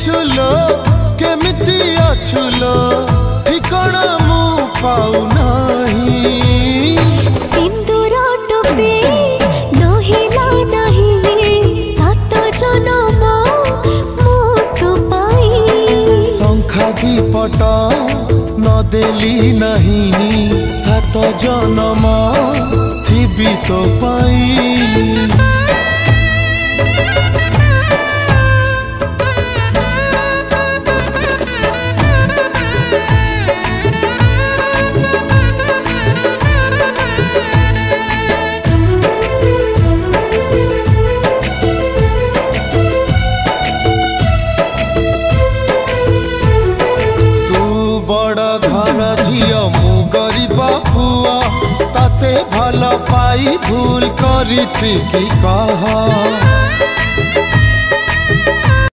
छुलो केमिति अछुलो ठिकाना मु पाऊ नहीं सिंदूर टोपी नहिला नहीं सात जन्म मोटो पाई शंखा दीपट न देली नहीं सात जन्म थिबी तो पाई ताते भल पाई भूल करिछि कि कह